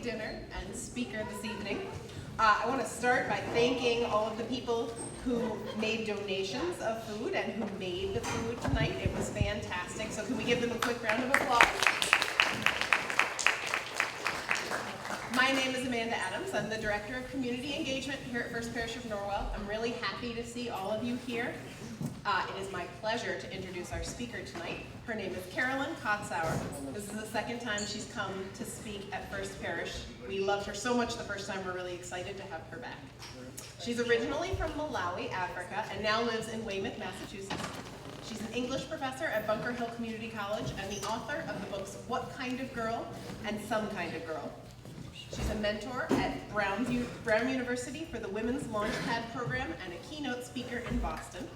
big dinner and speaker this evening. I want to start by thanking all of the people who made donations of food and who made the food tonight. It was fantastic. So can we give them a quick round of applause? My name is Amanda Adams. I'm the Director of Community Engagement here at First Parish of Norwell. I'm really happy to see all of you here. It is my pleasure to introduce our speaker tonight. Her name is Carolyn Kautsire. This is the second time she's come to speak at First Parish. We loved her so much the first time, we're really excited to have her back. She's originally from Malawi, Africa, and now lives in Weymouth, Massachusetts. She's an English professor at Bunker Hill Community College and the author of the books What Kind of Girl and Some Kind of Girl. She's a mentor at Brown University for the Women's Launchpad program and a keynote speaker in Boston.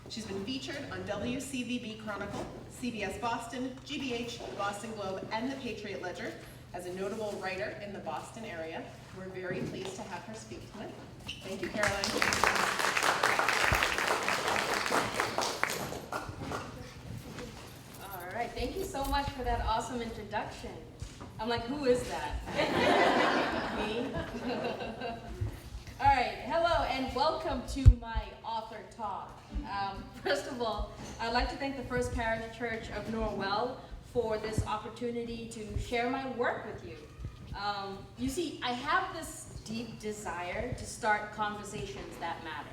She's been featured on WCVB Chronicle, CBS Boston, GBH, the Boston Globe, and the Patriot Ledger as a notable writer in the Boston area. We're very pleased to have her speak tonight. Thank you, Caroline. All right, thank you so much for that awesome introduction. I'm like, who is that? Me? All right, hello and welcome to my author talk. First of all, I'd like to thank the First Parish Church of Norwell for this opportunity to share my work with you. You see, I have this deep desire to start conversations that matter.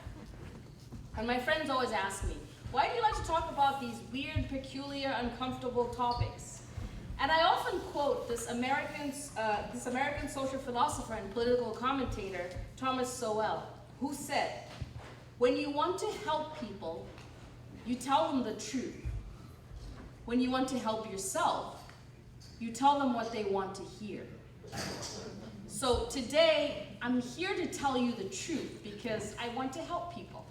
And my friends always ask me, why do you like to talk about these weird, peculiar, uncomfortable topics? And I often quote this American social philosopher and political commentator, Thomas Sowell, who said, when you want to help people, you tell them the truth. When you want to help yourself, you tell them what they want to hear. So today, I'm here to tell you the truth because I want to help people.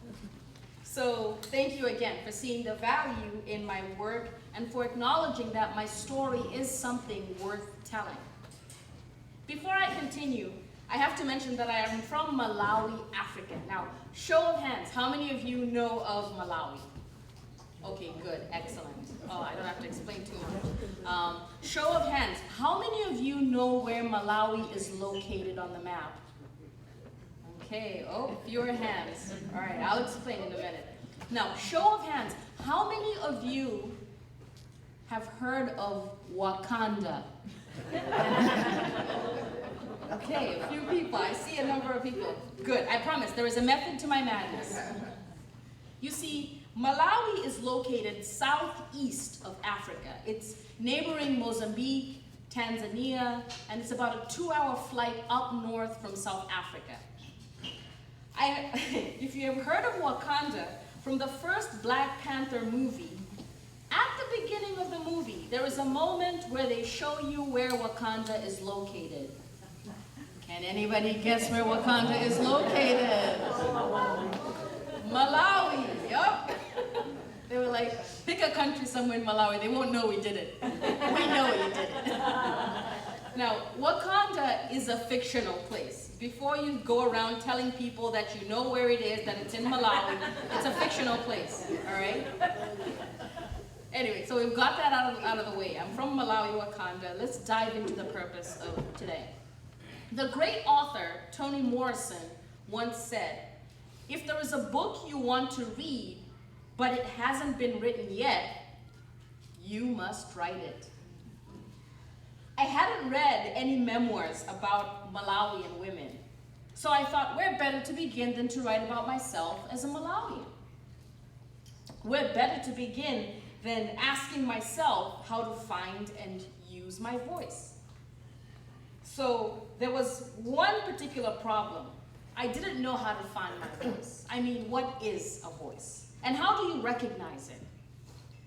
So thank you again for seeing the value in my work and for acknowledging that my story is something worth telling. Before I continue, I have to mention that I am from Malawi, Africa. Now, show of hands, how many of you know of Malawi? Okay, good, excellent. Oh, I don't have to explain too much. Show of hands, how many of you know where Malawi is located on the map? Okay, oh, fewer hands. All right, I'll explain in a minute. Now, show of hands, how many of you have heard of Wakanda? Okay, a few people. I see a number of people. Good, I promise, there is a method to my madness. You see, Malawi is located southeast of Africa. It's neighboring Mozambique, Tanzania, and it's about a 2-hour flight up north from South Africa. If you have heard of Wakanda, from the first Black Panther movie, at the beginning of the movie, there is a moment where they show you where Wakanda is located. Can anybody guess where Wakanda is located? Malawi, yup. They were like, pick a country somewhere in Malawi, they won't know we did it. We know you did it. Now, Wakanda is a fictional place. Before you go around telling people that you know where it is, that it's in Malawi, it's a fictional place, all right? Anyway, so we've got that out of the way. I'm from Malawi, Wakanda. Let's dive into the purpose of today. The great author, Toni Morrison, once said, if there is a book you want to read, but it hasn't been written yet, you must write it. I hadn't read any memoirs about Malawian women, so I thought, where better to begin than to write about myself as a Malawian? Where better to begin than asking myself how to find and use my voice? So there was one particular problem. I didn't know how to find my voice. I mean, what is a voice? And how do you recognize it?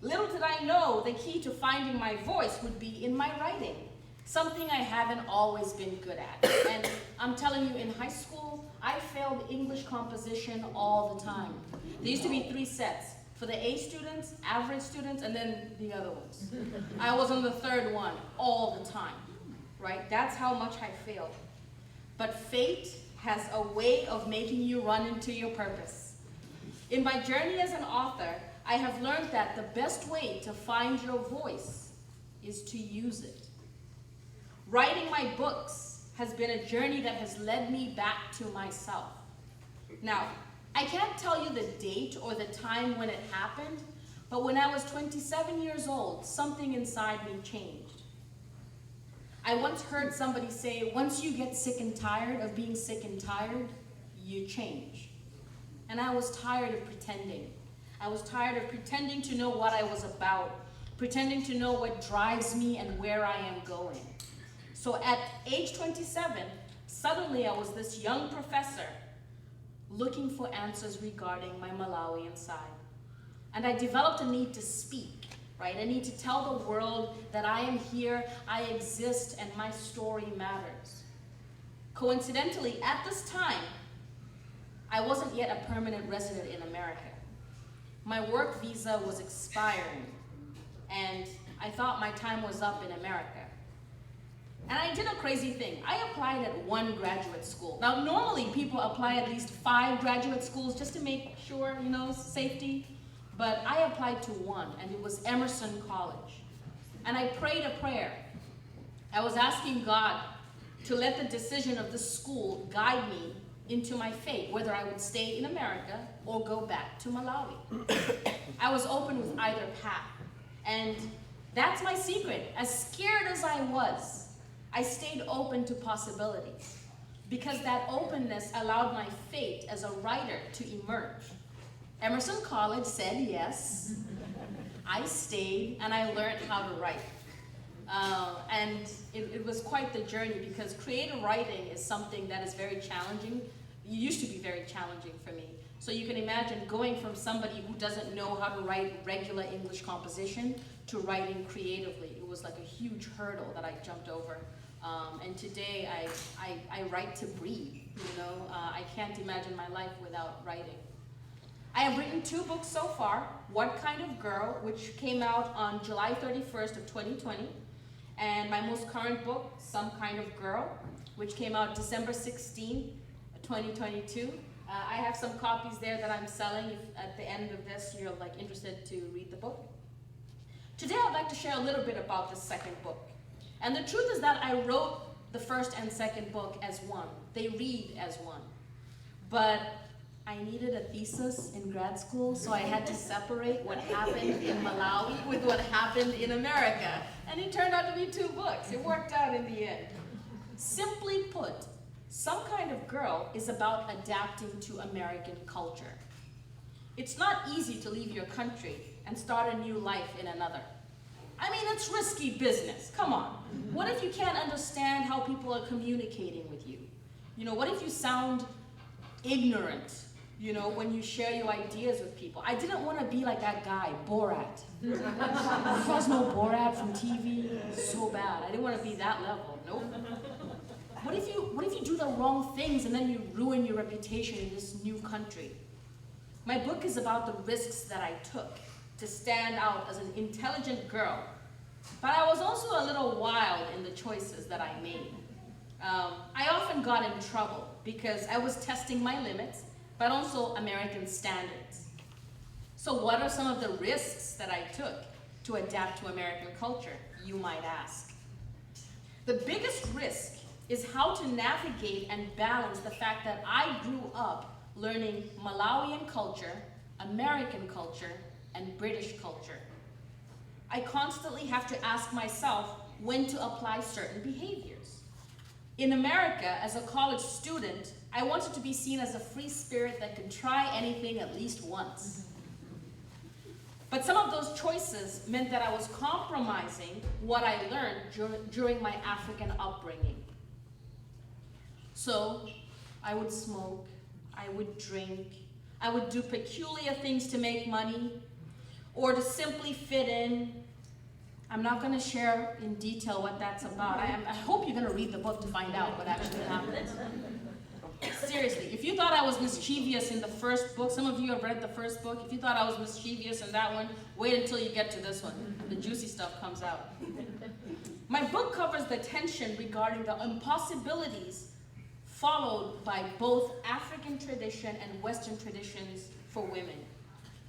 Little did I know the key to finding my voice would be in my writing, something I haven't always been good at. And I'm telling you, in high school, I failed English composition all the time. There used to be 3 sets. For the A students, average students, and then the other ones. I was on the 3rd one all the time, right? That's how much I failed. But fate has a way of making you run into your purpose. In my journey as an author, I have learned that the best way to find your voice is to use it. Writing my books has been a journey that has led me back to myself. Now, I can't tell you the date or the time when it happened, but when I was 27 years old, something inside me changed. I once heard somebody say, once you get sick and tired of being sick and tired, you change. And I was tired of pretending. I was tired of pretending to know what I was about, pretending to know what drives me and where I am going. So at age 27, suddenly I was this young professor looking for answers regarding my Malawian side. And I developed a need to speak, right? I need to tell the world that I am here, I exist, and my story matters. Coincidentally, at this time, I wasn't yet a permanent resident in America. My work visa was expiring, and I thought my time was up in America. And I did a crazy thing. I applied at one graduate school. Now, normally people apply at least 5 graduate schools just to make sure, safety. But I applied to one, and it was Emerson College. And I prayed a prayer. I was asking God to let the decision of the school guide me into my fate, whether I would stay in America or go back to Malawi. I was open with either path. And that's my secret. As scared as I was, I stayed open to possibilities, because that openness allowed my fate as a writer to emerge. Emerson College said yes. I stayed, and I learned how to write. And it was quite the journey, because creative writing is something that is very challenging. It used to be very challenging for me. So you can imagine going from somebody who doesn't know how to write regular English composition to writing creatively. It was like a huge hurdle that I jumped over. And today I write to breathe. I can't imagine my life without writing. I have written 2 books so far. What Kind of Girl, which came out on July 31st of 2020. And my most current book, Some Kind of Girl, which came out December 16, 2022. I have some copies there that I'm selling. If at the end of this you're interested to read the book. Today I'd like to share a little bit about the second book. And the truth is that I wrote the first and second book as one. They read as one. But I needed a thesis in grad school, so I had to separate what happened in Malawi with what happened in America. And it turned out to be 2 books. It worked out in the end. Simply put, Some Kind of Girl is about adapting to American culture. It's not easy to leave your country and start a new life in another. I mean, it's risky business. Come on. What if you can't understand how people are communicating with you? What if you sound ignorant, when you share your ideas with people? I didn't want to be like that guy, Borat. You guys know Borat from TV? So bad. I didn't want to be that level. Nope. What if you do the wrong things and then you ruin your reputation in this new country? My book is about the risks that I took to stand out as an intelligent girl. But I was also a little wild in the choices that I made. I often got in trouble because I was testing my limits, but also American standards. So what are some of the risks that I took to adapt to American culture, you might ask? The biggest risk is how to navigate and balance the fact that I grew up learning Malawian culture, American culture, and British culture. I constantly have to ask myself when to apply certain behaviors. In America, as a college student, I wanted to be seen as a free spirit that could try anything at least once. But some of those choices meant that I was compromising what I learned during my African upbringing. So I would smoke, I would drink, I would do peculiar things to make money, or to simply fit in. I'm not going to share in detail what that's about. I hope you're going to read the book to find out what actually happens. Seriously, if you thought I was mischievous in the first book, some of you have read the first book, if you thought I was mischievous in that one, wait until you get to this one. The juicy stuff comes out. My book covers the tension regarding the impossibilities followed by both African tradition and Western traditions for women.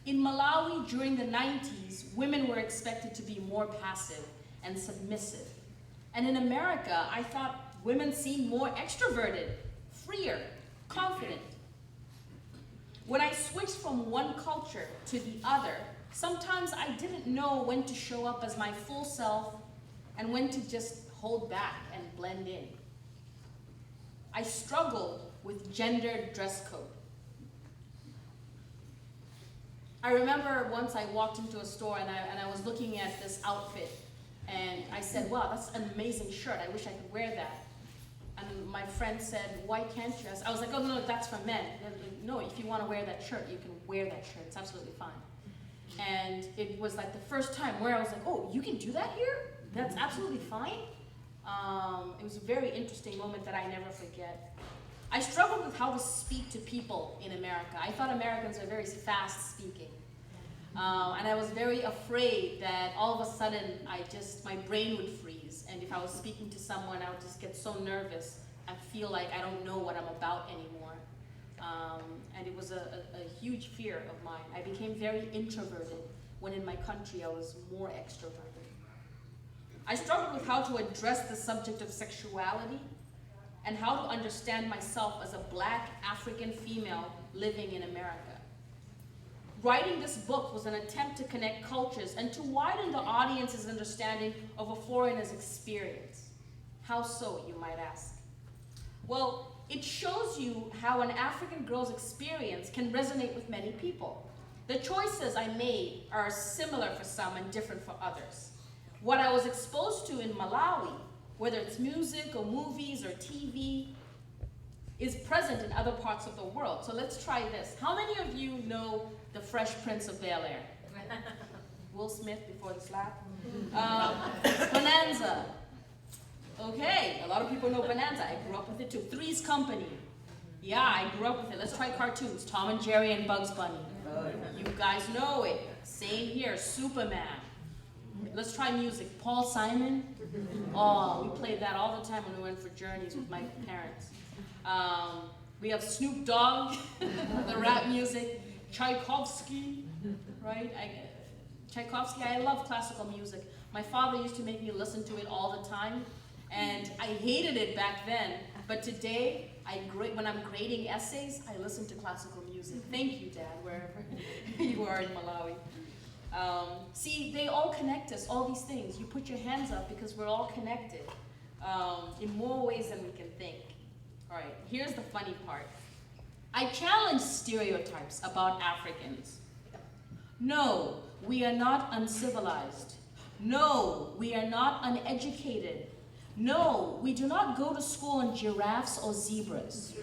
In Malawi during the 90s, women were expected to be more passive and submissive. And in America, I thought women seemed more extroverted, freer, confident. When I switched from one culture to the other, sometimes I didn't know when to show up as my full self and when to just hold back and blend in. I struggled with gendered dress code. I remember once I walked into a store and I was looking at this outfit, and I said, wow, that's an amazing shirt. I wish I could wear that. And my friend said, why can't you? I was like, oh, no, that's for men. No, if you want to wear that shirt, you can wear that shirt. It's absolutely fine. And it was like the first time where I was like, oh, you can do that here? That's absolutely fine. It was a very interesting moment that I never forget. I struggled with how to speak to people in America. I thought Americans were very fast speaking. And I was very afraid that all of a sudden my brain would freeze. And if I was speaking to someone, I would just get so nervous. I feel like I don't know what I'm about anymore. And it was a huge fear of mine. I became very introverted when in my country I was more extroverted. I struggled with how to address the subject of sexuality and how to understand myself as a Black African female living in America. Writing this book was an attempt to connect cultures and to widen the audience's understanding of a foreigner's experience. How so, you might ask? Well, it shows you how an African girl's experience can resonate with many people. The choices I made are similar for some and different for others. What I was exposed to in Malawi, whether it's music or movies or TV, is present in other parts of the world. So let's try this. How many of you know The Fresh Prince of Bel-Air? Will Smith before the slap? Bonanza. Okay, a lot of people know Bonanza. I grew up with it too. Three's Company. Yeah, I grew up with it. Let's try cartoons. Tom and Jerry and Bugs Bunny. You guys know it. Same here. Superman. Let's try music. Paul Simon. Oh, we played that all the time when we went for journeys with my parents. We have Snoop Dogg, the rap music. Tchaikovsky, right? Tchaikovsky, I love classical music. My father used to make me listen to it all the time, and I hated it back then. But today, when I'm grading essays, I listen to classical music. Thank you, Dad, wherever you are in Malawi. See, they all connect us, all these things. You put your hands up because we're all connected in more ways than we can think. All right, here's the funny part. I challenge stereotypes about Africans. No, we are not uncivilized. No, we are not uneducated. No, we do not go to school on giraffes or zebras.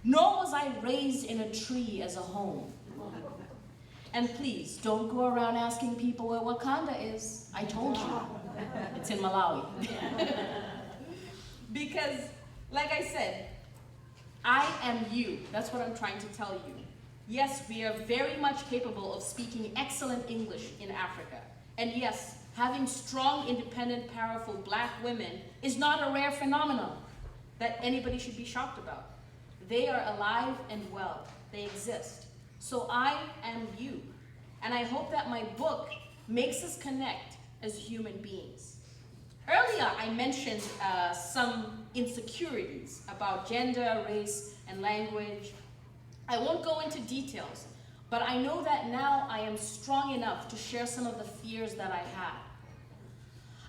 Nor was I raised in a tree as a home. And please, don't go around asking people where Wakanda is. I told you, it's in Malawi. Because, like I said, I am you. That's what I'm trying to tell you. Yes, we are very much capable of speaking excellent English in Africa. And yes, having strong, independent, powerful Black women is not a rare phenomenon that anybody should be shocked about. They are alive and well. They exist. So I am you. And I hope that my book makes us connect as human beings. Earlier, I mentioned some insecurities about gender, race, and language. I won't go into details, but I know that now I am strong enough to share some of the fears that I had.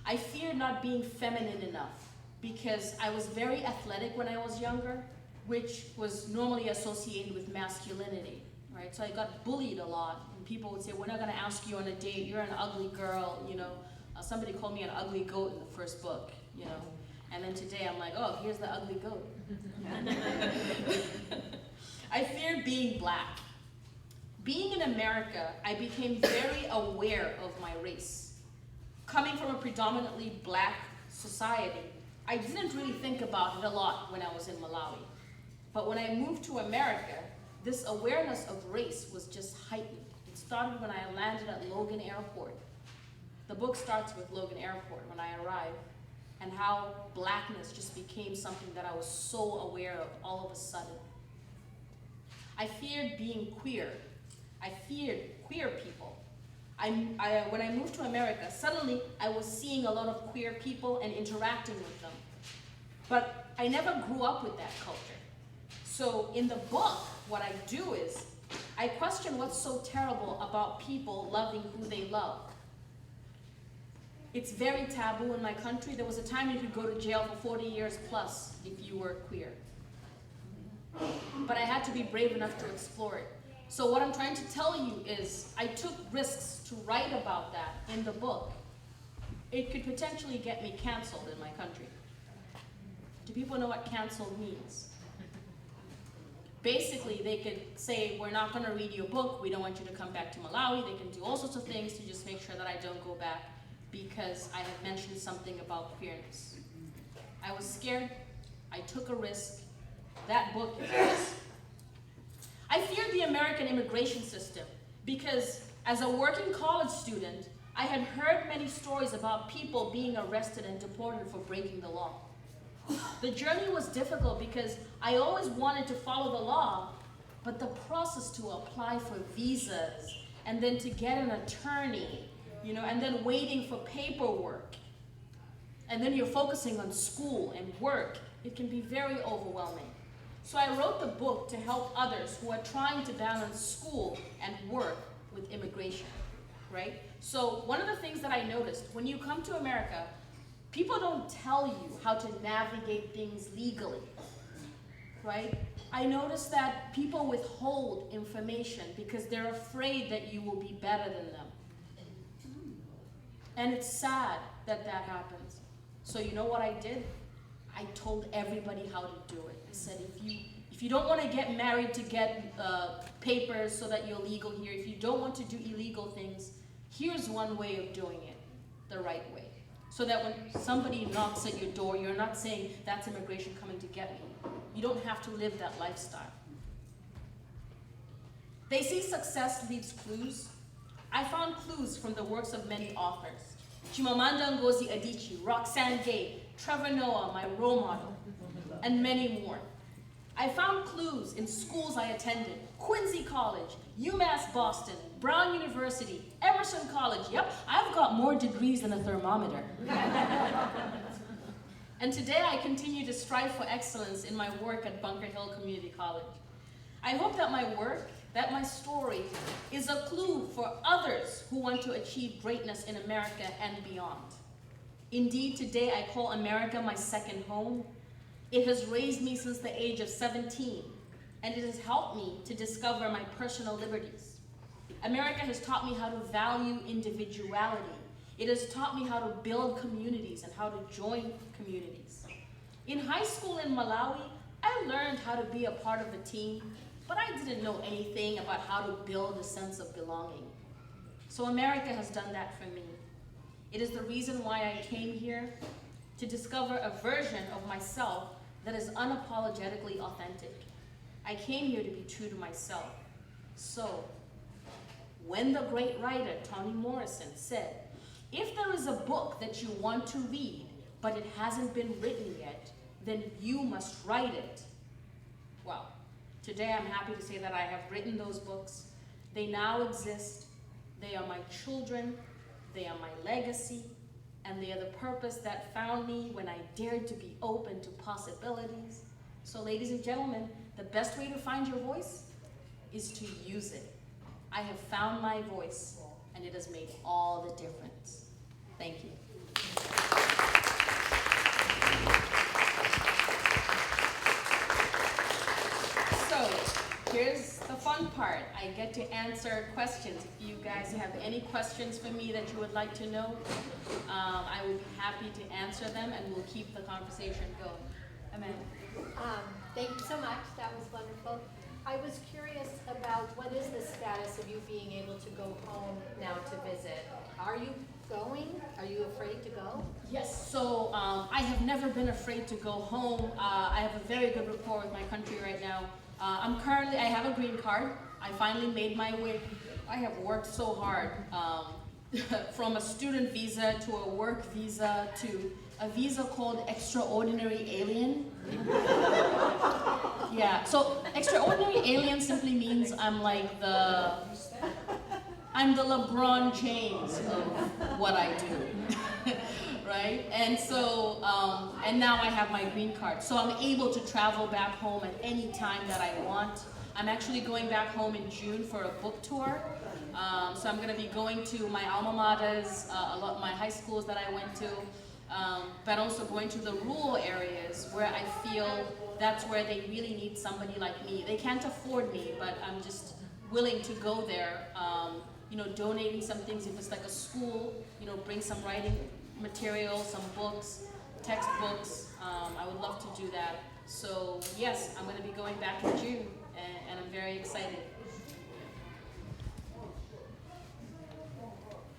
I feared not being feminine enough because I was very athletic when I was younger, which was normally associated with masculinity, right? So I got bullied a lot, and people would say, we're not gonna ask you on a date, you're an ugly girl, you know. Somebody called me an ugly goat in the first book, you know. And then today I'm like, oh, here's the ugly goat. I feared being Black. Being in America, I became very aware of my race. Coming from a predominantly Black society, I didn't really think about it a lot when I was in Malawi. But when I moved to America, this awareness of race was just heightened. It started when I landed at Logan Airport. The book starts with Logan Airport when I arrived, and how Blackness just became something that I was so aware of all of a sudden. I feared being queer. I feared queer people. When I moved to America, suddenly I was seeing a lot of queer people and interacting with them. But I never grew up with that culture. So in the book, what I do is, I question what's so terrible about people loving who they love. It's very taboo in my country. There was a time you could go to jail for 40 years plus if you were queer. But I had to be brave enough to explore it. So what I'm trying to tell you is, I took risks to write about that in the book. It could potentially get me canceled in my country. Do people know what canceled means? Basically, they could say, we're not going to read your book, we don't want you to come back to Malawi. They can do all sorts of things to just make sure that I don't go back because I have mentioned something about queerness. I was scared, I took a risk. That book is a risk. I feared the American immigration system because as a working college student, I had heard many stories about people being arrested and deported for breaking the law. The journey was difficult because I always wanted to follow the law, but the process to apply for visas and then to get an attorney, and then waiting for paperwork, and then you're focusing on school and work, it can be very overwhelming. So I wrote the book to help others who are trying to balance school and work with immigration, right? So one of the things that I noticed, when you come to America, people don't tell you how to navigate things legally, right? I noticed that people withhold information because they're afraid that you will be better than them. And it's sad that that happens. So you know what I did? I told everybody how to do it. I said, if you don't want to get married to get papers so that you're legal here, if you don't want to do illegal things, here's one way of doing it the right way. So that when somebody knocks at your door, you're not saying, that's immigration coming to get me. You don't have to live that lifestyle. They say success leaves clues. I found clues from the works of many authors. Chimamanda Ngozi Adichie, Roxane Gay, Trevor Noah, my role model, and many more. I found clues in schools I attended: Quincy College, UMass Boston, Brown University, Emerson College. Yep, I've got more degrees than a thermometer. And today I continue to strive for excellence in my work at Bunker Hill Community College. I hope that my work, that my story, is a clue for others who want to achieve greatness in America and beyond. Indeed, today I call America my second home. It has raised me since the age of 17, and it has helped me to discover my personal liberties. America has taught me how to value individuality. It has taught me how to build communities and how to join communities. In high school in Malawi, I learned how to be a part of a team, but I didn't know anything about how to build a sense of belonging. So America has done that for me. It is the reason why I came here, to discover a version of myself that is unapologetically authentic. I came here to be true to myself. So, when the great writer Toni Morrison said, if there is a book that you want to read, but it hasn't been written yet, then you must write it. Well, today I'm happy to say that I have written those books. They now exist. They are my children. They are my legacy. And they are the purpose that found me when I dared to be open to possibilities. So ladies and gentlemen, the best way to find your voice is to use it. I have found my voice, and it has made all the difference. Thank you. So, here's the fun part. I get to answer questions. If you guys have any questions for me that you would like to know, I would be happy to answer them, and we'll keep the conversation going. Amanda. Thank you so much. That was wonderful. I was curious about what is the status of you being able to go home now to visit. Are you going? Are you afraid to go? Yes, so I have never been afraid to go home. I have a very good rapport with my country right now. I have a green card. I finally made my way. I have worked so hard from a student visa to a work visa to a visa called Extraordinary Alien. Yeah, so Extraordinary Alien simply means I'm the LeBron James of what I do, right? right? And so, and now I have my green card. So I'm able to travel back home at any time that I want. I'm actually going back home in June for a book tour. So I'm going to be going to my alma maters, a lot of my high schools that I went to, but also going to the rural areas where I feel that's where they really need somebody like me. They can't afford me, but I'm just willing to go there, you know, donating some things. If it's like a school, you know, bring some writing material, some books, textbooks. I would love to do that. So yes, I'm going to be going back in June, and I'm very excited.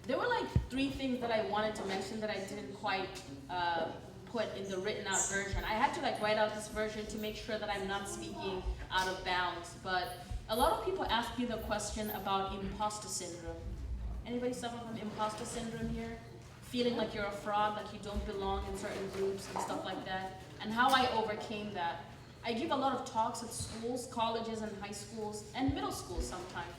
There were like 3 things that I wanted to mention that I didn't quite put in the written out version. I had to like write out this version to make sure that I'm not speaking out of bounds. But a lot of people ask me the question about imposter syndrome. Anybody suffer from imposter syndrome here? Feeling like you're a fraud, like you don't belong in certain groups and stuff like that. And how I overcame that. I give a lot of talks at schools, colleges and high schools, and middle schools sometimes.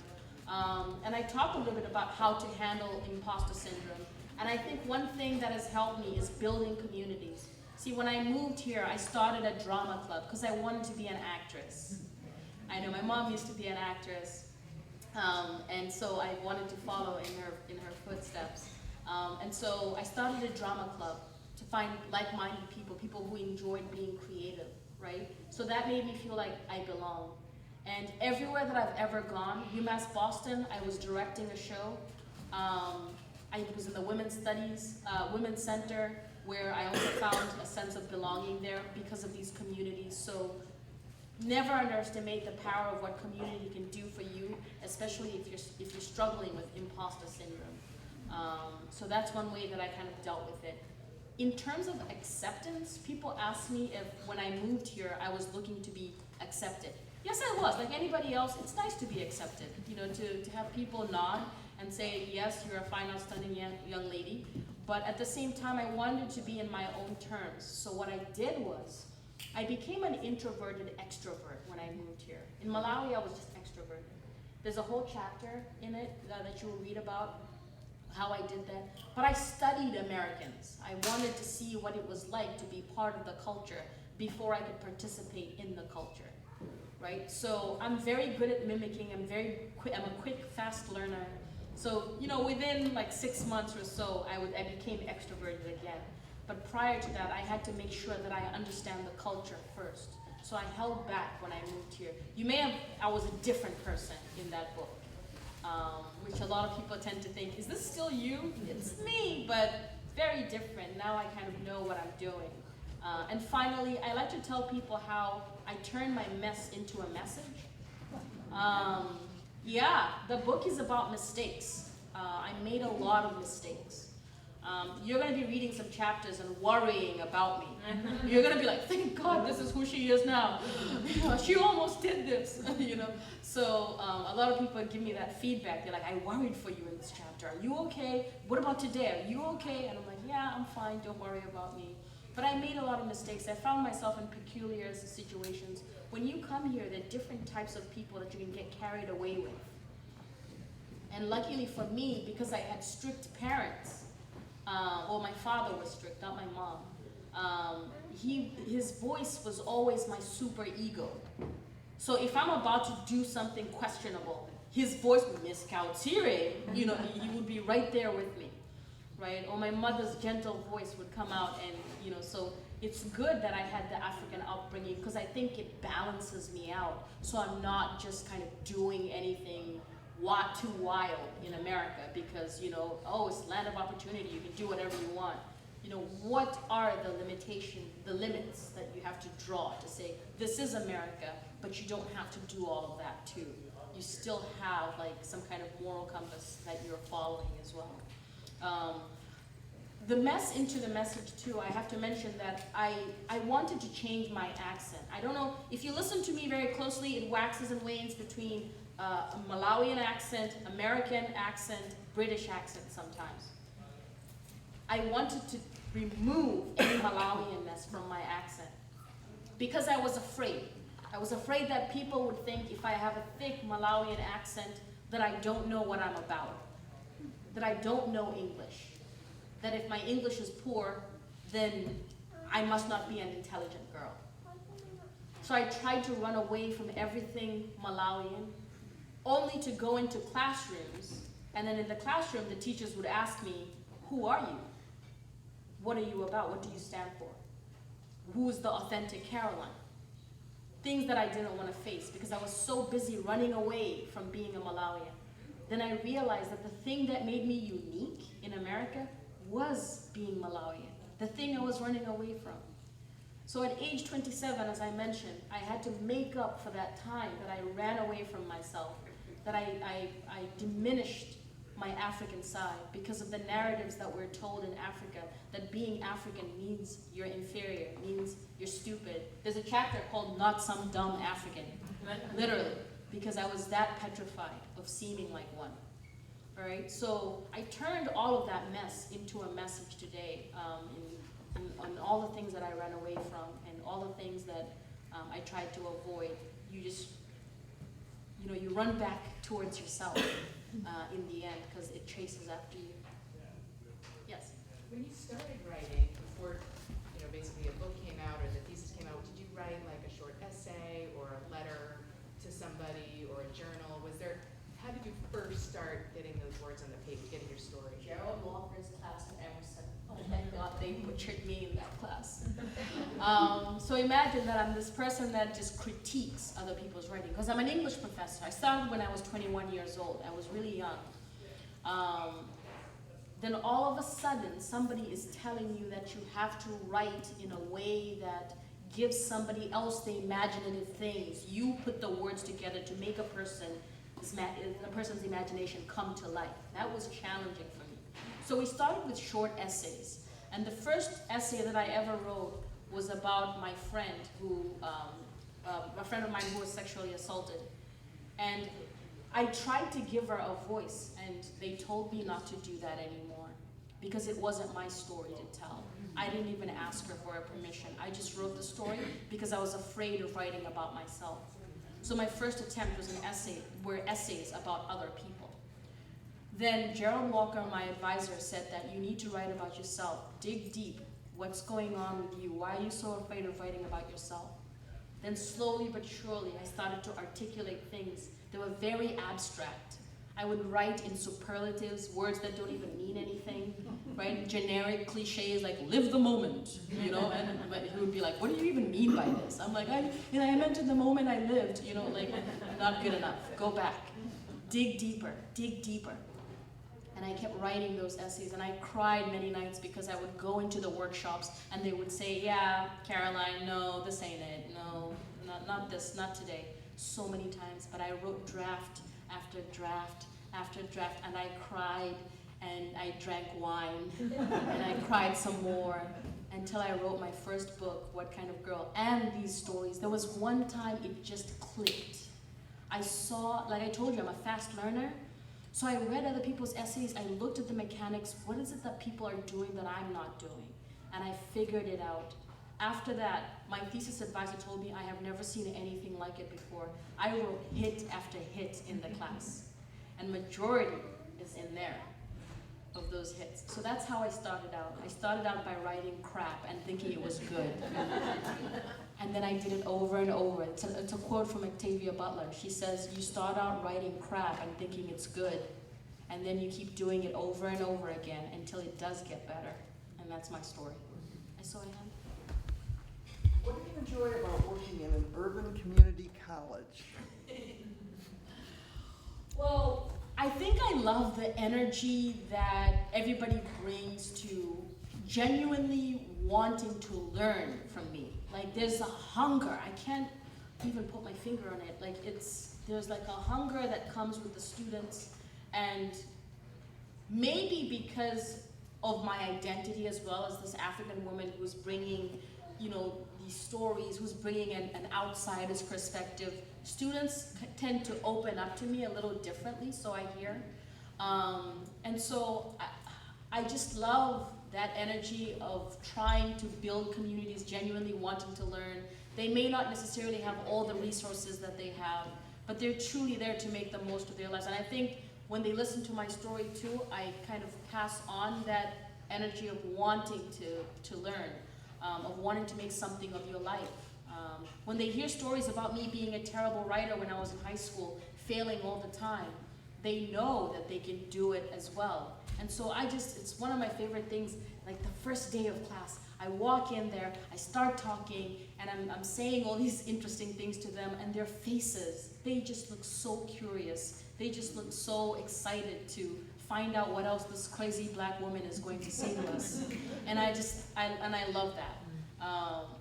And I talk a little bit about how to handle imposter syndrome. And I think one thing that has helped me is building communities. See, when I moved here, I started a drama club because I wanted to be an actress. I know my mom used to be an actress, and so I wanted to follow in her footsteps. And so I started a drama club to find like-minded people, people who enjoyed being creative, right? So that made me feel like I belong. And everywhere that I've ever gone, UMass Boston, I was directing a show. I was in the Women's Studies, Women's Center, where I also found a sense of belonging there because of these communities. So never underestimate the power of what community can do for you, especially if you're struggling with imposter syndrome. So that's one way that I kind of dealt with it. In terms of acceptance, people ask me if when I moved here, I was looking to be accepted. Yes, I was. Like anybody else, it's nice to be accepted. You know, to have people nod and say, yes, you're a fine, outstanding young lady. But at the same time, I wanted to be in my own terms. So what I did was, I became an introverted extrovert when I moved here. In Malawi, I was just extroverted. There's a whole chapter in it that you will read about how I did that. But I studied Americans. I wanted to see what it was like to be part of the culture before I could participate in the culture. Right? So I'm very good at mimicking. I'm a quick, fast learner. So, you know, within like 6 months or so, I became extroverted again. But prior to that, I had to make sure that I understand the culture first. So I held back when I moved here. I was a different person in that book, which a lot of people tend to think, is this still you? It's me, but very different. Now I kind of know what I'm doing. And finally, I like to tell people how I turn my mess into a message. Yeah, the book is about mistakes. I made a lot of mistakes. You're going to be reading some chapters and worrying about me. You're going to be like, thank God this is who she is now. She almost did this. You know. So a lot of people give me that feedback. They're like, I worried for you in this chapter. Are you okay? What about today? Are you okay? And I'm like, yeah, I'm fine. Don't worry about me. But I made a lot of mistakes. I found myself in peculiar situations. When you come here, there are different types of people that you can get carried away with. And luckily for me, because I had strict parents, my father was strict, not my mom, his voice was always my super ego. So if I'm about to do something questionable, his voice, Miss Kautsire, you know, he would be right there with me. Right? Or my mother's gentle voice would come out, and you know, so it's good that I had the African upbringing because I think it balances me out. So I'm not just kind of doing anything too wild in America because, you know, oh, it's land of opportunity, you can do whatever you want. You know, what are the limits that you have to draw to say, this is America, but you don't have to do all of that too. You still have like some kind of moral compass that you're following as well. The mess into the message too, I have to mention that I wanted to change my accent. I don't know, if you listen to me very closely, it waxes and wanes between a Malawian accent, American accent, British accent sometimes. I wanted to remove any Malawianness from my accent because I was afraid. I was afraid that people would think if I have a thick Malawian accent that I don't know what I'm about, that I don't know English, that if my English is poor, then I must not be an intelligent girl. So I tried to run away from everything Malawian, only to go into classrooms, and then in the classroom, the teachers would ask me, who are you? What are you about? What do you stand for? Who's the authentic Caroline? Things that I didn't want to face because I was so busy running away from being a Malawian. Then I realized that the thing that made me unique in America was being Malawian, the thing I was running away from. So at age 27, as I mentioned, I had to make up for that time that I ran away from myself, that I diminished my African side because of the narratives that we're told in Africa, that being African means you're inferior, means you're stupid. There's a chapter called Not Some Dumb African, literally, because I was that petrified of seeming like one. All right, so I turned all of that mess into a message today on all the things that I ran away from and all the things that I tried to avoid. You just, you run back towards yourself in the end because it chases after you. Yes? When you started writing, before basically a book came out or the thesis came out, did you write like a short essay or a letter to somebody or a journal? How did you first start getting those words on the page, getting your story? Gerald Walker's class at Emerson. Oh, thank God they butchered me in that class. So imagine that I'm this person that just critiques other people's writing, because I'm an English professor. I started when I was 21 years old. I was really young. Then all of a sudden, somebody is telling you that you have to write in a way that gives somebody else the imaginative things. You put the words together to make a person's imagination come to life. That was challenging for me. So we started with short essays. And the first essay that I ever wrote was about my friend a friend of mine who was sexually assaulted. And I tried to give her a voice, and they told me not to do that anymore because it wasn't my story to tell. I didn't even ask her for a permission. I just wrote the story because I was afraid of writing about myself. So my first attempt was were essays about other people. Then Gerald Walker, my advisor, said that you need to write about yourself. Dig deep. What's going on with you? Why are you so afraid of writing about yourself? Then slowly but surely, I started to articulate things that were very abstract. I would write in superlatives, words that don't even mean anything, right? Generic cliches like live the moment, and he would be like, what do you even mean by this? I'm like, I meant in the moment I lived, not good enough. Go back. Dig deeper, dig deeper. And I kept writing those essays, and I cried many nights because I would go into the workshops and they would say, yeah, Caroline, no, this ain't it. No, not this, not today. So many times, but I wrote draft after draft after draft, and I cried, and I drank wine, and I cried some more, until I wrote my first book, What Kind of Girl, and these stories. There was one time it just clicked. I saw, like I told you, I'm a fast learner, so I read other people's essays, I looked at the mechanics, what is it that people are doing that I'm not doing? And I figured it out. After that, my thesis advisor told me I have never seen anything like it before. I wrote hit after hit in the class, and majority is in there of those hits. So that's how I started out. I started out by writing crap and thinking it was good. And then I did it over and over. It's a quote from Octavia Butler. She says, you start out writing crap and thinking it's good, and then you keep doing it over and over again until it does get better. And that's my story. I saw it. What do you enjoy about working in an urban community college? Well, I think I love the energy that everybody brings to genuinely wanting to learn from me. Like there's a hunger. I can't even put my finger on it. Like there's like a hunger that comes with the students, and maybe because of my identity as well as this African woman who's bringing, these stories, who's bringing an outsider's perspective, students tend to open up to me a little differently, so I hear. And so I just love that energy of trying to build communities, genuinely wanting to learn. They may not necessarily have all the resources that they have, but they're truly there to make the most of their lives. And I think when they listen to my story too, I kind of pass on that energy of wanting to learn, of wanting to make something of your life. When they hear stories about me being a terrible writer when I was in high school, failing all the time, they know that they can do it as well. And so it's one of my favorite things, like the first day of class, I walk in there, I start talking, and I'm saying all these interesting things to them, and their faces, they just look so curious. They just look so excited to find out what else this crazy black woman is going to say to us. And I love that.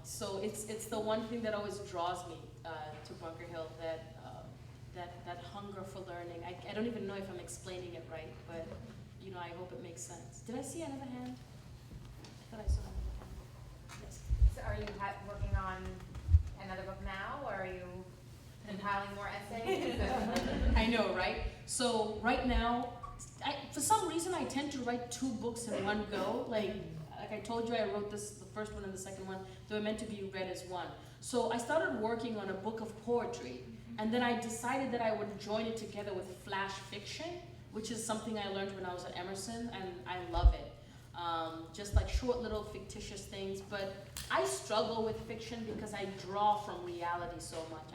So it's the one thing that always draws me to Bunker Hill, that hunger for learning. I don't even know if I'm explaining it right, but you know, I hope it makes sense. Did I see another hand? I thought I saw another hand. Yes. So are you working on another book now, or are you compiling more essays? I know, right? So right now, for some reason, I tend to write 2 books in one go. Like I told you, I wrote the first one and the second one. They were meant to be read as one. So I started working on a book of poetry, and then I decided that I would join it together with flash fiction, which is something I learned when I was at Emerson, and I love it. Just like short little fictitious things, but I struggle with fiction because I draw from reality so much.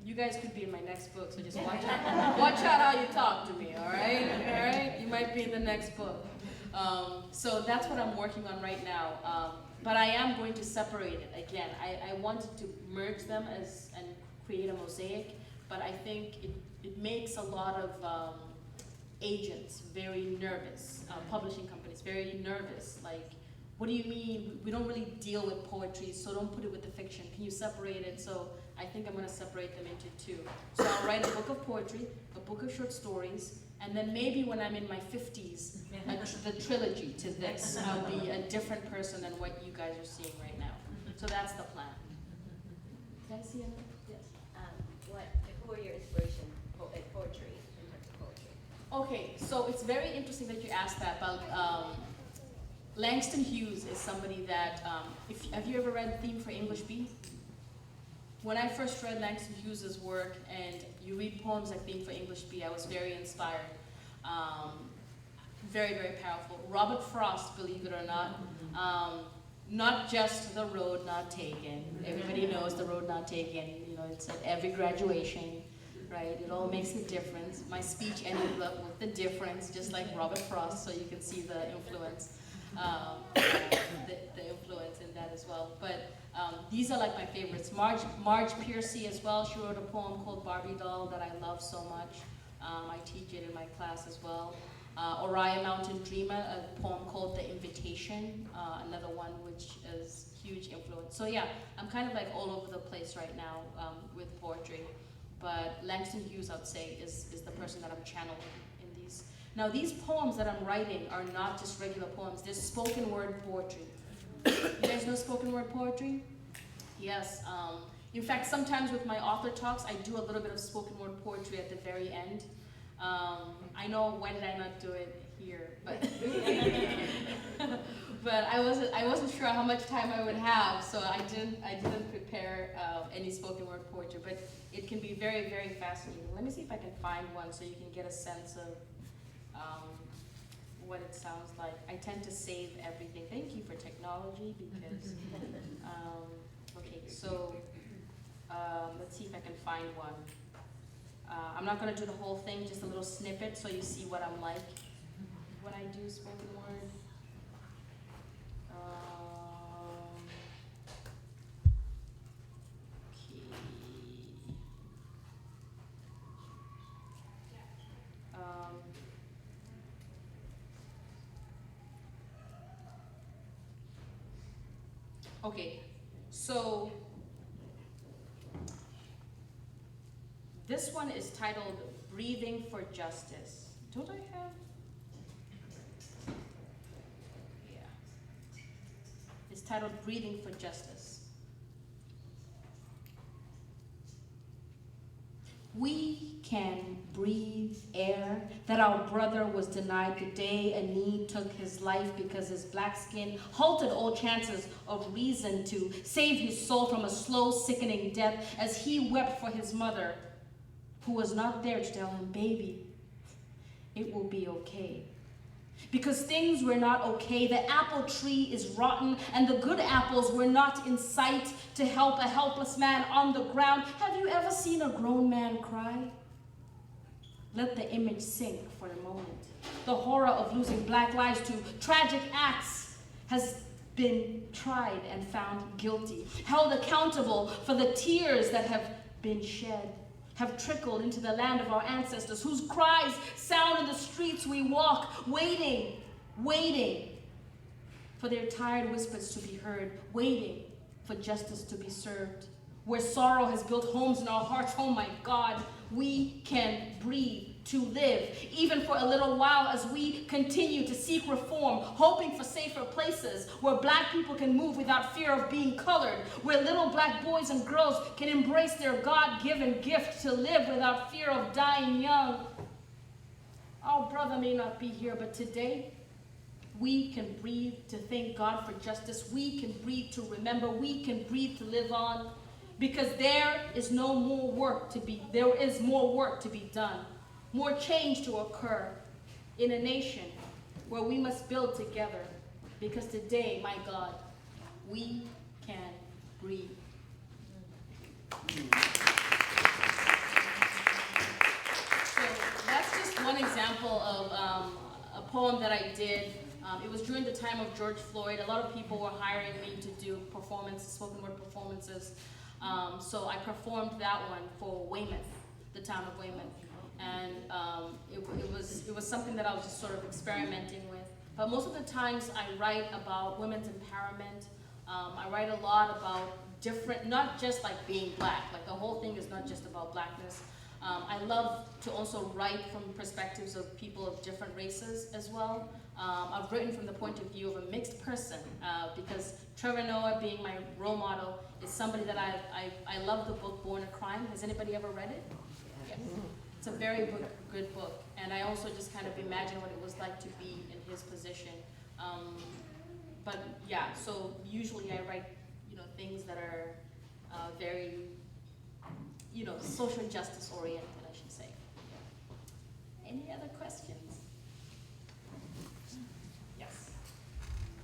You guys could be in my next book, so just watch out. Watch out how you talk to me, all right? All right? You might be in the next book. So that's what I'm working on right now. But I am going to separate it again. I wanted to merge them and create a mosaic, but I think it makes a lot of agents very nervous, publishing companies very nervous. Like, what do you mean? We don't really deal with poetry, so don't put it with the fiction. Can you separate it? So I think I'm going to separate them into 2. So I'll write a book of poetry, a book of short stories, and then maybe when I'm in my 50s, the trilogy to this. I'll be a different person than what you guys are seeing right now. So that's the plan. Did I see another? Yes. Who are your inspiration poetry, in terms of poetry? Okay, so it's very interesting that you asked that about Langston Hughes is somebody that, have you ever read Theme for English B? When I first read Langston Hughes' work, and you read poems like Theme for English B, I was very inspired. Very, very powerful. Robert Frost, believe it or not just The Road Not Taken. Everybody knows The Road Not Taken. You know, it's at every graduation, right? It all makes a difference. My speech ended up with the difference, just like Robert Frost, so you can see the influence, the influence in that as well. But these are like my favorites. Marge Piercy as well. She wrote a poem called Barbie Doll that I love so much. I teach it in my class as well. Oriah Mountain Dreamer, a poem called The Invitation, another one which is huge influence. So yeah, I'm kind of like all over the place right now with poetry. But Langston Hughes, I would say, is the person that I'm channeling in these. Now these poems that I'm writing are not just regular poems, they're spoken word poetry. You guys know spoken word poetry? Yes. In fact, sometimes with my author talks, I do a little bit of spoken word poetry at the very end. I know, why did I not do it here? But but I wasn't sure how much time I would have, so I didn't prepare any spoken word poetry. But it can be very, very fascinating. Let me see if I can find one so you can get a sense of what it sounds like. I tend to save everything. Thank you for technology, because okay. So let's see if I can find one. I'm not going to do the whole thing, just a little snippet so you see what I'm like when I do spoken word. Okay, so this one is titled Breathing for Justice. Don't I have? Yeah. It's titled Breathing for Justice. We can breathe air that our brother was denied the day a need took his life because his black skin halted all chances of reason to save his soul from a slow, sickening death as he wept for his mother, who was not there to tell him, baby, it will be okay. Because things were not okay. The apple tree is rotten, and the good apples were not in sight to help a helpless man on the ground. Have you ever seen a grown man cry? Let the image sink for a moment. The horror of losing black lives to tragic acts has been tried and found guilty, held accountable for the tears that have been shed, have trickled into the land of our ancestors, whose cries sound in the streets we walk, waiting for their tired whispers to be heard, waiting for justice to be served. Where sorrow has built homes in our hearts, oh my God, we can breathe to live, even for a little while, as we continue to seek reform, hoping for safer places where black people can move without fear of being colored, where little black boys and girls can embrace their God-given gift to live without fear of dying young. Our brother may not be here, but today we can breathe to thank God for justice. We can breathe to remember. We can breathe to live on, because there is more work to be done. More change to occur in a nation where we must build together, because today, my God, we can breathe. So that's just one example of a poem that I did. It was during the time of George Floyd. A lot of people were hiring me to do spoken word performances. So I performed that one for Weymouth, the town of Weymouth. And it was something that I was just sort of experimenting with. But most of the times I write about women's empowerment. I write a lot about different, not just like being black, like the whole thing is not just about blackness. I love to also write from perspectives of people of different races as well. I've written from the point of view of a mixed person, because Trevor Noah, being my role model, is somebody that I love the book Born a Crime. Has anybody ever read it? Yes. It's a very good book, and I also just kind of imagine what it was like to be in his position. But yeah, so usually I write, things that are very, social justice oriented, I should say. Any other questions? Yes.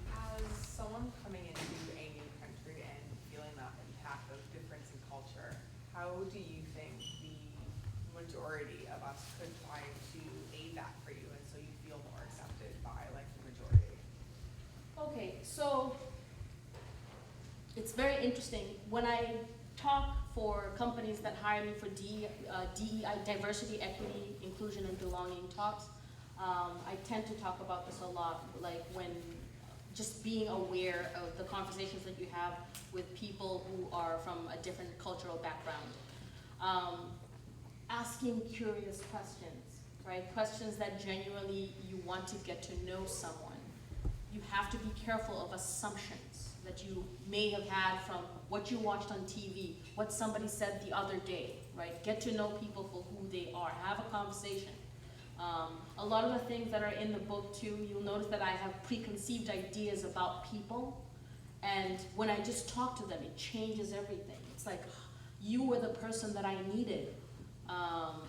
As someone coming into a new country and feeling that impact of difference in culture, how do you think the majority of us could try to aid that for you, and so you feel more accepted by like the majority? Okay, so it's very interesting. When I talk for companies that hire me for DEI, diversity, equity, inclusion, and belonging talks, I tend to talk about this a lot, like when just being aware of the conversations that you have with people who are from a different cultural background. Asking curious questions, right? Questions that genuinely you want to get to know someone. You have to be careful of assumptions that you may have had from what you watched on TV, what somebody said the other day, right? Get to know people for who they are. Have a conversation. A lot of the things that are in the book too, you'll notice that I have preconceived ideas about people, and when I just talk to them, it changes everything. It's like, you were the person that I needed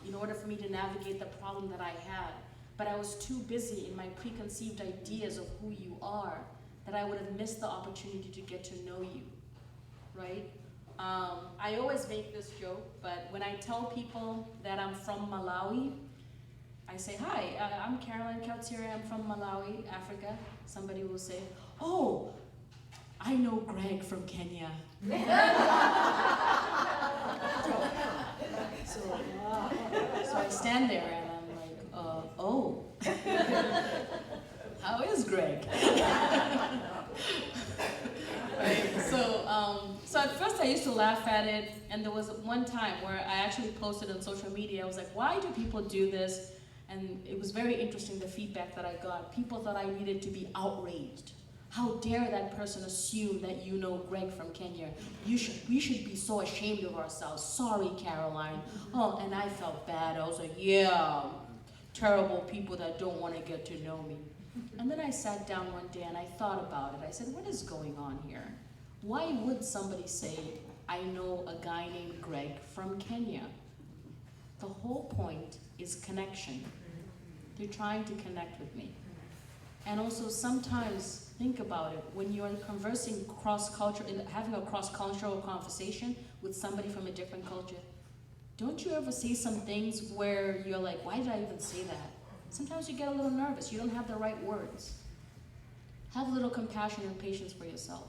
in order for me to navigate the problem that I had. But I was too busy in my preconceived ideas of who you are that I would have missed the opportunity to get to know you, right? I always make this joke, but when I tell people that I'm from Malawi, I say, hi, I'm Caroline Kautsire, I'm from Malawi, Africa. Somebody will say, oh, I know Greg from Kenya. So I stand there and I'm like, oh, how is Greg? Right? So at first I used to laugh at it, and there was one time where I actually posted on social media. I was like, why do people do this? And it was very interesting, the feedback that I got. People thought I needed to be outraged. How dare that person assume that you know Greg from Kenya? We should be so ashamed of ourselves. Sorry, Caroline. Oh, and I felt bad. I was like, yeah, terrible people that don't want to get to know me. And then I sat down one day and I thought about it. I said, what is going on here? Why would somebody say, I know a guy named Greg from Kenya? The whole point is connection. They're trying to connect with me. And also sometimes, think about it, when you're conversing having a cross-cultural conversation with somebody from a different culture, don't you ever say some things where you're like, why did I even say that? Sometimes you get a little nervous, you don't have the right words. Have a little compassion and patience for yourself.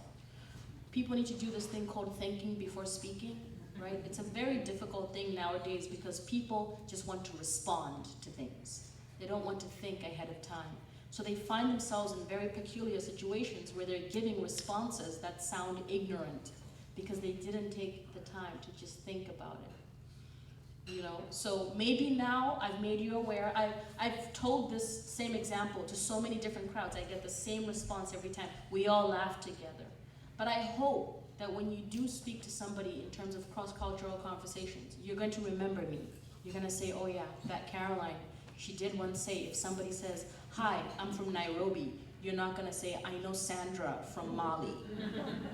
People need to do this thing called thinking before speaking, right? It's a very difficult thing nowadays because people just want to respond to things. They don't want to think ahead of time. So they find themselves in very peculiar situations where they're giving responses that sound ignorant because they didn't take the time to just think about it. You know, so maybe now I've made you aware. I've told this same example to so many different crowds. I get the same response every time. We all laugh together. But I hope that when you do speak to somebody in terms of cross-cultural conversations, you're going to remember me. You're going to say, oh yeah, that Caroline, she did once say, if somebody says, hi, I'm from Nairobi, you're not going to say, I know Sandra from Mali,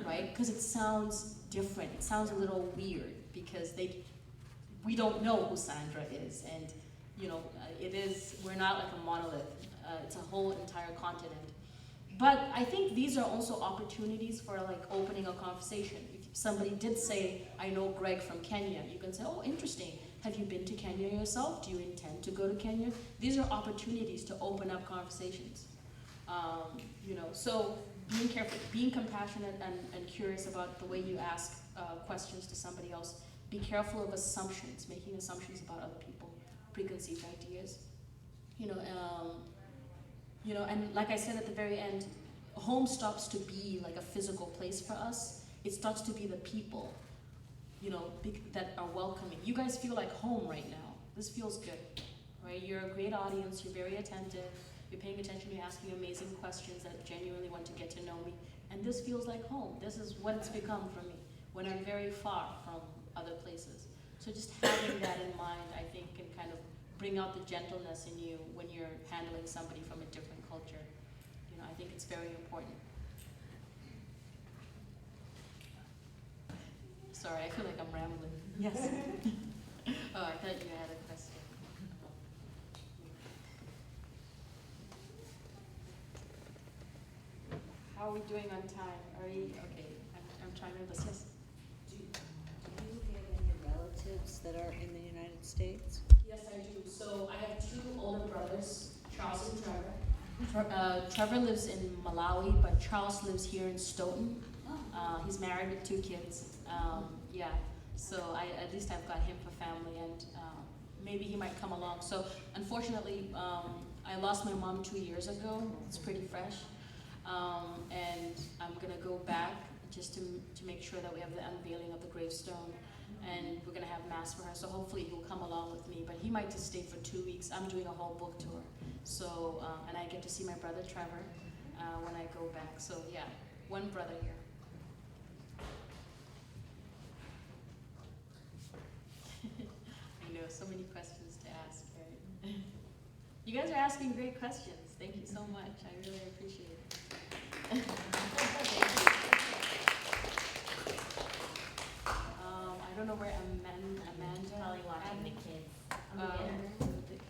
right? Because it sounds different. It sounds a little weird because we don't know who Sandra is, and you know, we're not like a monolith. It's a whole entire continent. But I think these are also opportunities for like opening a conversation. If somebody did say, I know Greg from Kenya, you can say, oh, interesting. Have you been to Kenya yourself? Do you intend to go to Kenya? These are opportunities to open up conversations. You know, so being careful, being compassionate and curious about the way you ask questions to somebody else. Be careful of assumptions, making assumptions about other people, preconceived ideas. You know, and like I said at the very end, home stops to be like a physical place for us. It starts to be the people, you know, that are welcoming. You guys feel like home right now. This feels good, right? You're a great audience. You're very attentive. You're paying attention. You're asking amazing questions that genuinely want to get to know me. And this feels like home. This is what it's become for me when I'm very far from other places. So just having that in mind, I think, can kind of bring out the gentleness in you when you're handling somebody from a different culture. You know, I think it's very important. Sorry, I feel like I'm rambling. Yes. Oh, I thought you had a question. How are we doing on time? Are we okay? I'm trying to listen. Yes. Do you have any relatives that are in the United States? Yes, I do. So I have two older brothers, Charles and Trevor. Trevor lives in Malawi, but Charles lives here in Stoughton. He's married with 2 kids. Yeah, so at least I've got him for family, and maybe he might come along. So unfortunately, I lost my mom 2 years ago. It's pretty fresh. And I'm gonna go back just to make sure that we have the unveiling of the gravestone, and we're gonna have mass for her. So hopefully he'll come along with me, but he might just stay for 2 weeks. I'm doing a whole book tour, so and I get to see my brother Trevor when I go back. So yeah, one brother here. I know, so many questions to ask, right? You guys are asking great questions. Thank you so much. I really appreciate it. Thank you. I don't know where Amanda. Probably watching the kids. With the kids.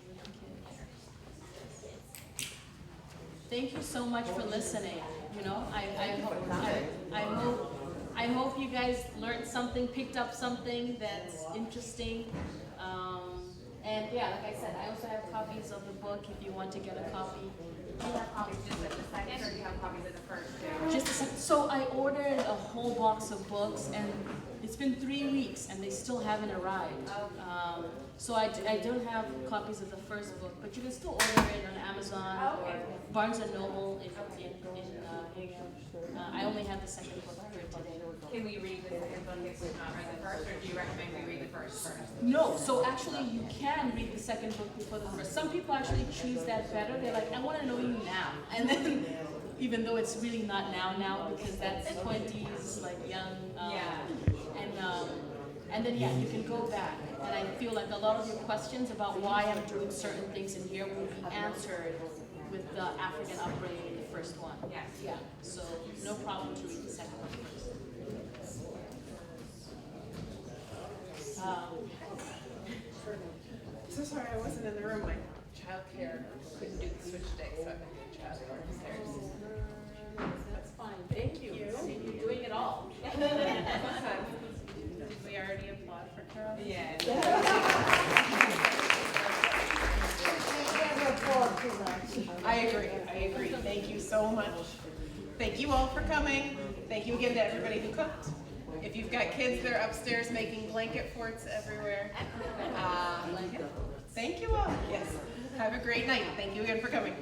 Thank you so much for listening. You know, I hope you guys learned something, picked up something that's interesting. And yeah, like I said, I also have copies of the book if you want to get a copy. Do you have copies just at the second, or do you have copies at the first too? Just a second. So I ordered a whole box of books, and it's been 3 weeks, and they still haven't arrived. So I don't have copies of the first book, but you can still order it on Amazon or Barnes & Noble in Hingham. I only have the second book for today. Can we read the second book if we've not read the first, or do you recommend we read the first? No, so actually you can read the second book before the first. Some people actually choose that better. They're like, I want to know you now. And then, even though it's really not now, because that's 20s, like young. And then, yeah, you can go back. And I feel like a lot of your questions about why I'm doing certain things in here will be answered with the African upbringing in the first one. Yes. Yeah, so no problem to read the second one first. So sorry I wasn't in the room. My childcare couldn't do the switch day, so I've been doing childcare upstairs. That's fine. Thank you. You're doing it all. Did we already applaud for Carol? Yeah. I agree. Thank you so much. Thank you all for coming. Thank you again to everybody who cooked. If you've got kids, they're upstairs making blanket forts everywhere. Thank you all. Yes. Have a great night. Thank you again for coming.